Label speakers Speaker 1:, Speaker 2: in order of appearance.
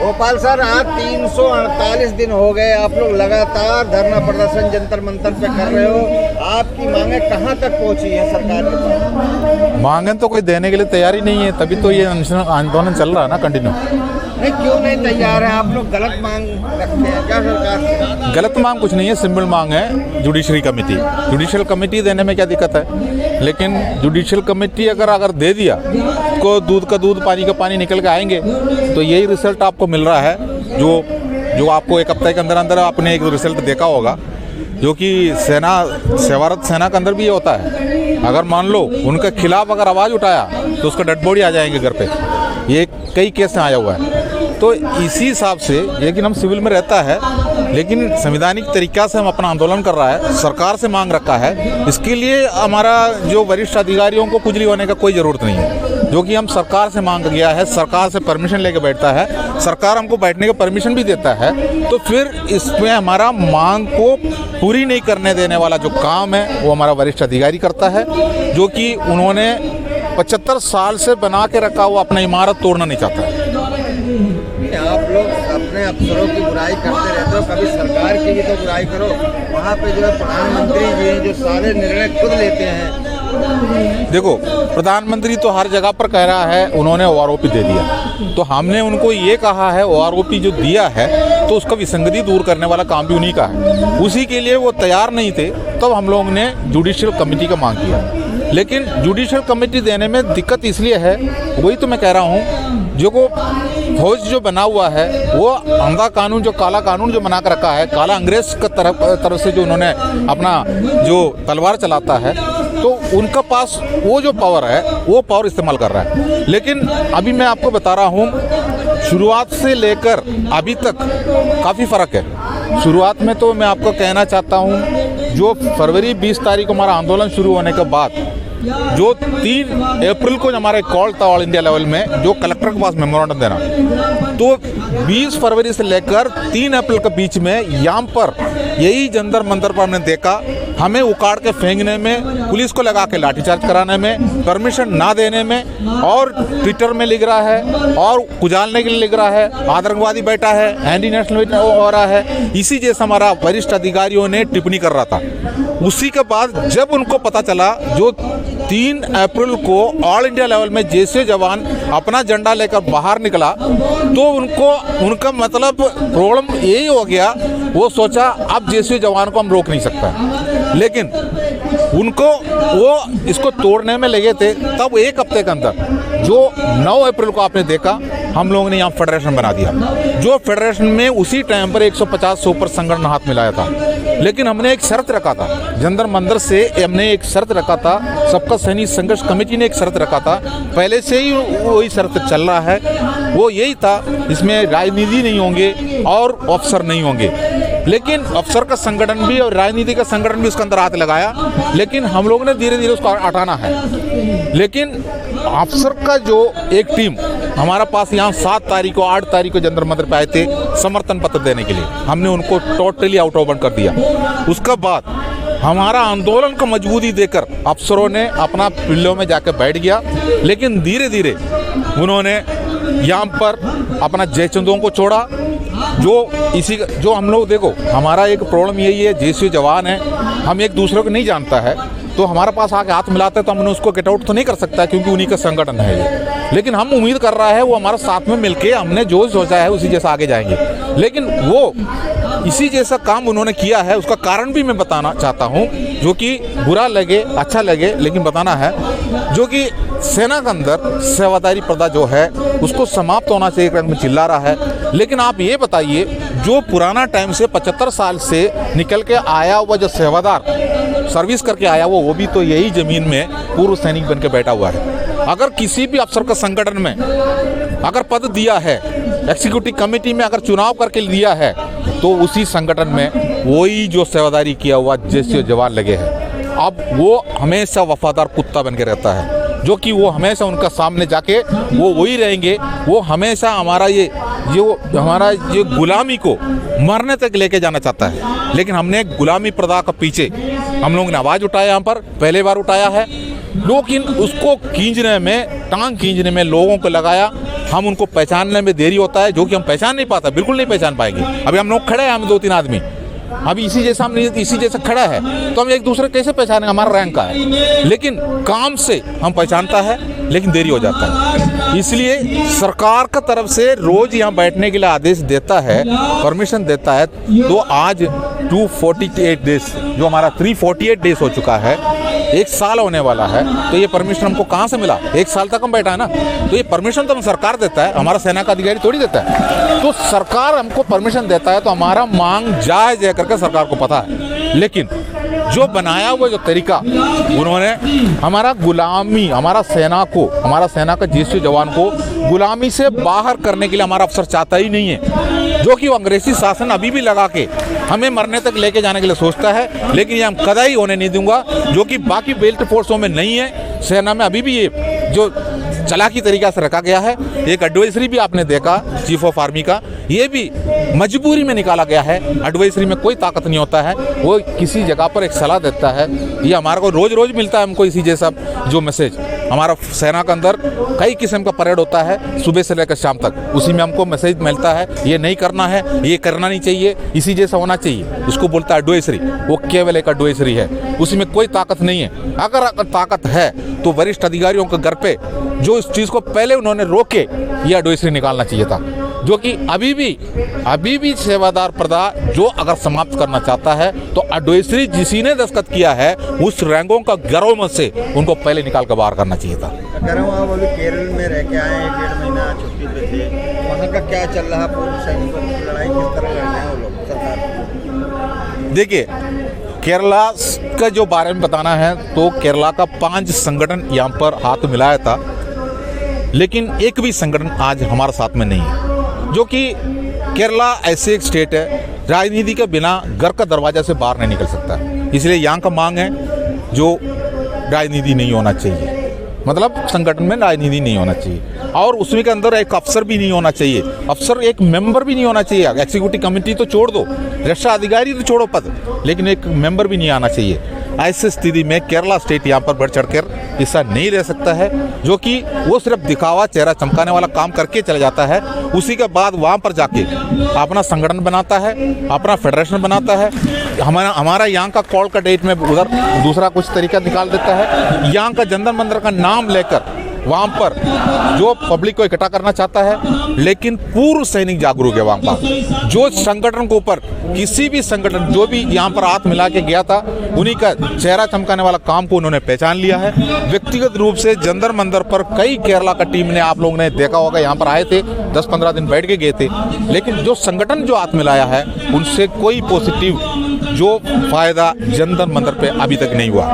Speaker 1: Gopal sir, आज 348 दिन हो गए आप लोग लगातार धरना प्रदर्शन जंतर मंतर पे कर रहे हो। आपकी मांगे कहाँ तक पहुँची है सरकार के पास?
Speaker 2: मांगे तो कोई देने के लिए तैयार ही नहीं है, तभी तो ये आंदोलन चल रहा है ना कंटिन्यू।
Speaker 1: नहीं, क्यों नहीं तैयार है? आप लोग गलत मांग रखते हैं क्या सरकार से?
Speaker 2: गलत मांग कुछ नहीं है, सिंपल मांग है जुडिशरी कमेटी। जुडिशियल कमेटी देने में क्या दिक्कत है? लेकिन जुडिशियल कमेटी अगर दे दिया को दूध का दूध पानी का पानी निकल के आएंगे, तो यही रिजल्ट आपको मिल रहा है। जो आपको एक हफ्ते के अंदर अंदर आपने एक रिजल्ट देखा होगा, जो कि सेवारत सेना के अंदर भी ये होता है। अगर मान लो उनके खिलाफ अगर आवाज़ उठाया तो उसका डेड बॉडी आ जाएंगे घर पे। ये कई केस में आया हुआ है। तो इसी हिसाब से, लेकिन हम सिविल में रहता है, लेकिन संवैधानिक तरीक़ा से हम अपना आंदोलन कर रहा है, सरकार से मांग रखा है। इसके लिए हमारा जो वरिष्ठ अधिकारियों को खुजली होने का कोई ज़रूरत नहीं है, जो कि हम सरकार से मांग गया है, सरकार से परमिशन लेके बैठता है, सरकार हमको बैठने का परमिशन भी देता है। तो फिर इसमें हमारा मांग को पूरी नहीं करने देने वाला जो काम है वो हमारा वरिष्ठ अधिकारी करता है, जो कि उन्होंने 75 साल से बना के रखा हुआ अपना इमारत तोड़ना नहीं चाहता है।
Speaker 1: आप लोग अपने अफसरों की बुराई करते रहते हो, कभी सरकार की भी तो बुराई करो। वहाँ पे जो है प्रधानमंत्री जी हैं, जो सारे निर्णय खुद लेते हैं।
Speaker 2: देखो, प्रधानमंत्री तो हर जगह पर कह रहा है उन्होंने ओआरओपी दे दिया, तो हमने उनको ये कहा है ओआरओपी जो दिया है तो उसका विसंगति दूर करने वाला काम भी उन्हीं का है। उसी के लिए वो तैयार नहीं थे, तब हम लोगों ने जुडिशियल कमेटी का मांग किया। लेकिन जुडिशियल कमेटी देने में दिक्कत इसलिए है, वही तो मैं कह रहा हूँ, जो को फौज जो बना हुआ है वो अंधा कानून, जो काला कानून जो बना कर रखा है, काला अंग्रेज का तरफ से जो उन्होंने अपना जो तलवार चलाता है, तो उनका पास वो जो पावर है वो पावर इस्तेमाल कर रहा है। लेकिन अभी मैं आपको बता रहा हूँ, शुरुआत से लेकर अभी तक काफ़ी फ़र्क है। शुरुआत में तो मैं आपको कहना चाहता हूँ, जो फरवरी 20 तारीख को हमारा आंदोलन शुरू होने के बाद जो 3 अप्रैल को हमारा कॉल था ऑल इंडिया लेवल में, जो कलेक्टर के पास मेमोरेंडम देना, तो 20 फरवरी से लेकर 3 अप्रैल के बीच में यहाँ पर यही जंतर मंतर पर हमने देखा, हमें उखाड़ के फेंकने में, पुलिस को लगा के लाठीचार्ज कराने में, परमिशन ना देने में, और ट्विटर में लिख रहा है और कुचालने के लिए लिख रहा है, आतंकवादी बैठा है, एंटी नेशनल हो रहा है। इसी जैसा हमारा वरिष्ठ अधिकारियों ने टिप्पणी कर रहा था। उसी के बाद जब उनको पता चला, जो 3 अप्रैल को ऑल इंडिया लेवल में जैसे जवान अपना झंडा लेकर बाहर निकला, तो उनका मतलब प्रॉब्लम यही हो गया, वो सोचा अब जैसे जवान को हम रोक नहीं सकते। लेकिन उनको वो इसको तोड़ने में लगे थे। तब एक हफ्ते के अंदर जो 9 अप्रैल को आपने देखा, हम लोगों ने यहाँ फेडरेशन बना दिया। जो फेडरेशन में उसी टाइम पर 150 से ऊपर संगठन हाथ मिलाया था। लेकिन हमने एक शर्त रखा था, जंतर मंतर से हमने एक शर्त रखा था, सबका सैनिक संघर्ष कमेटी ने एक शर्त रखा था, पहले से ही वही शर्त चल रहा है। वो यही था, इसमें राजनीति नहीं होंगे और अफसर नहीं होंगे। लेकिन अफसर का संगठन भी और राजनीति का संगठन भी उसके अंदर हाथ लगाया, लेकिन हम लोगों ने धीरे धीरे उसको हटाना है। लेकिन अफसर का जो एक टीम हमारा पास यहाँ 7 तारीख को 8 तारीख को जंतर मंतर पे आए थे समर्थन पत्र देने के लिए, हमने उनको टोटली आउट ऑफ कर दिया। उसके बाद हमारा आंदोलन को मजबूती देकर अफसरों ने अपना पिल्लों में जाकर बैठ गया। लेकिन धीरे धीरे उन्होंने यहाँ पर अपना जयचंदों को छोड़ा। जो हम लोग, देखो हमारा एक प्रॉब्लम यही है, जैसे जवान है, हम एक दूसरे को नहीं जानता है, तो हमारे पास आके हाथ मिलाते हैं तो हमने उसको गेट आउट तो नहीं कर सकता, क्योंकि उन्हीं का संगठन है ये। लेकिन हम उम्मीद कर रहा है वो हमारे साथ में मिलके, हमने जो सोचा है उसी जैसा आगे जाएंगे। लेकिन वो इसी जैसा काम उन्होंने किया है, उसका कारण भी मैं बताना चाहता हूँ, जो कि बुरा लगे अच्छा लगे लेकिन बताना है। जो कि सेना के अंदर सेवादारी प्रथा जो है उसको समाप्त होना चाहिए, में चिल्ला रहा है। लेकिन आप ये बताइए, जो पुराना टाइम से 75 साल से निकल के आया हुआ जो सेवादार सर्विस करके आया वो भी तो यही जमीन में पूर्व सैनिक बन के बैठा हुआ है। अगर किसी भी अफसर का संगठन में अगर पद दिया है, एग्जीक्यूटिव कमेटी में अगर चुनाव करके दिया है, तो उसी संगठन में वही जो सेवादारी किया हुआ जैसे जवान लगे हैं। अब वो हमेशा वफादार कुत्ता बन के रहता है, जो कि वो हमेशा उनका सामने जाके वो वही रहेंगे। वो हमेशा हमारा ये गुलामी को मरने तक लेके जाना चाहता है। लेकिन हमने गुलामी प्रथा के पीछे हम लोगों ने आवाज़ उठाया, यहाँ पर पहले बार उठाया है। लेकिन उसको खींचने में, टांग खींचने में लोगों को लगाया। हम उनको पहचानने में देरी होता है, जो कि हम पहचान नहीं पाता, बिल्कुल नहीं पहचान पाएंगे। अभी हम लोग खड़े हैं, हम 2-3 आदमी अभी इसी जैसा, हम इसी जैसा खड़ा है, तो हम एक दूसरे कैसे पहचानेंगे? हमारा रैंक का है, लेकिन काम से हम पहचानता है, लेकिन देरी हो जाता है। इसलिए सरकार का तरफ से रोज यहाँ बैठने के लिए आदेश देता है, परमिशन देता है। तो आज 248 डेज, जो हमारा 348 डेज हो चुका है, 1 साल होने वाला है, तो ये परमिशन हमको कहाँ से मिला? 1 साल तक हम बैठा है ना, तो ये परमिशन तो हम सरकार देता है, हमारा सेना का अधिकारी थोड़ी देता है। तो सरकार हमको परमिशन देता है, तो हमारा मांग जायज है करके सरकार को पता है। लेकिन जो बनाया हुआ जो तरीका उन्होंने हमारा गुलामी, हमारा सेना का जीएसयू जवान को गुलामी से बाहर करने के लिए हमारा अफसर चाहता ही नहीं है, जो कि वो अंग्रेजी शासन अभी भी लगा के हमें मरने तक लेके जाने के लिए सोचता है। लेकिन ये हम कदाई होने नहीं दूंगा, जो कि बाकी बेल्ट फोर्सों में नहीं है। सेना में अभी भी ये जो चालाकी तरीका से रखा गया है। एक एडवाइजरी भी आपने देखा चीफ ऑफ आर्मी का, ये भी मजबूरी में निकाला गया है। एडवाइजरी में कोई ताकत नहीं होता है, वो किसी जगह पर एक सलाह देता है। ये हमारे को रोज रोज मिलता है हमको इसी जैसा जो मैसेज। हमारा सेना के अंदर कई किस्म का परेड होता है सुबह से लेकर शाम तक, उसी में हमको मैसेज मिलता है ये नहीं करना है, ये करना नहीं चाहिए, इसी जैसा होना चाहिए। उसको बोलता है एडवाइजरी, वो केवल एक एडवाइजरी है, उसी में कोई ताकत नहीं है। अगर ताकत है तो वरिष्ठ अधिकारियों के घर पे जो इस चीज़ को पहले उन्होंने रोके, ये एडवाइजरी निकालना चाहिए था, जो कि अभी भी सेवादार प्रदा जो अगर समाप्त करना चाहता है तो एडवाइजरी जिसी ने दस्तखत किया है उस रैंकों का गर्व से उनको पहले निकाल कर बाहर करना चाहिए था।
Speaker 1: कह रहा हूँ आप अभी केरल में रह के आए हैं, 1.5 महीना छुट्टी पे थे, वहाँ का क्या चल रहा है? पूर्व सैनिकों की लड़ाई किस तरह लड़ रहे हैं वो लोग सरकार?
Speaker 2: देखिए, केरला का जो बारे में बताना है तो केरला का 5 संगठन यहाँ पर हाथ मिलाया था, लेकिन एक भी संगठन आज हमारे साथ में नहीं है। जो कि केरला ऐसे एक स्टेट है, राजनीति के बिना घर का दरवाजा से बाहर नहीं निकल सकता। इसलिए यहाँ का मांग है जो राजनीति नहीं होना चाहिए, मतलब संगठन में राजनीति नहीं होना चाहिए, और उसमें के अंदर एक अफसर भी नहीं होना चाहिए, अफसर एक मेंबर भी नहीं होना चाहिए। एग्जीक्यूटिव कमेटी तो छोड़ दो, रक्षा अधिकारी तो छोड़ो पद, लेकिन एक मेंबर भी नहीं आना चाहिए। ऐसी स्थिति में केरला स्टेट यहाँ पर बढ़ चढ़कर हिस्सा नहीं ले सकता है, जो कि वो सिर्फ दिखावा, चेहरा चमकाने वाला काम करके चला जाता है। उसी के बाद वहाँ पर जाके अपना संगठन बनाता है, अपना फेडरेशन बनाता है। हमारा यहाँ का कॉल का डेट में उधर दूसरा कुछ तरीका निकाल देता है। यहाँ का जंतर मंतर का नाम लेकर वहाँ पर जो पब्लिक को इकट्ठा करना चाहता है, लेकिन पूर्व सैनिक जागरूक है। वहाँ पर जो संगठन के ऊपर किसी भी संगठन जो भी यहाँ पर हाथ मिला के गया था, उन्हीं का चेहरा चमकाने वाला काम को उन्होंने पहचान लिया है। व्यक्तिगत रूप से जंतर मंतर पर कई केरला का टीम ने, आप लोगों ने देखा होगा, यहाँ पर आए थे, 10-15 दिन बैठ के गए थे, लेकिन जो संगठन जो हाथ मिलाया है उनसे कोई पॉजिटिव जो फायदा जंतर मंतर पे अभी तक नहीं हुआ।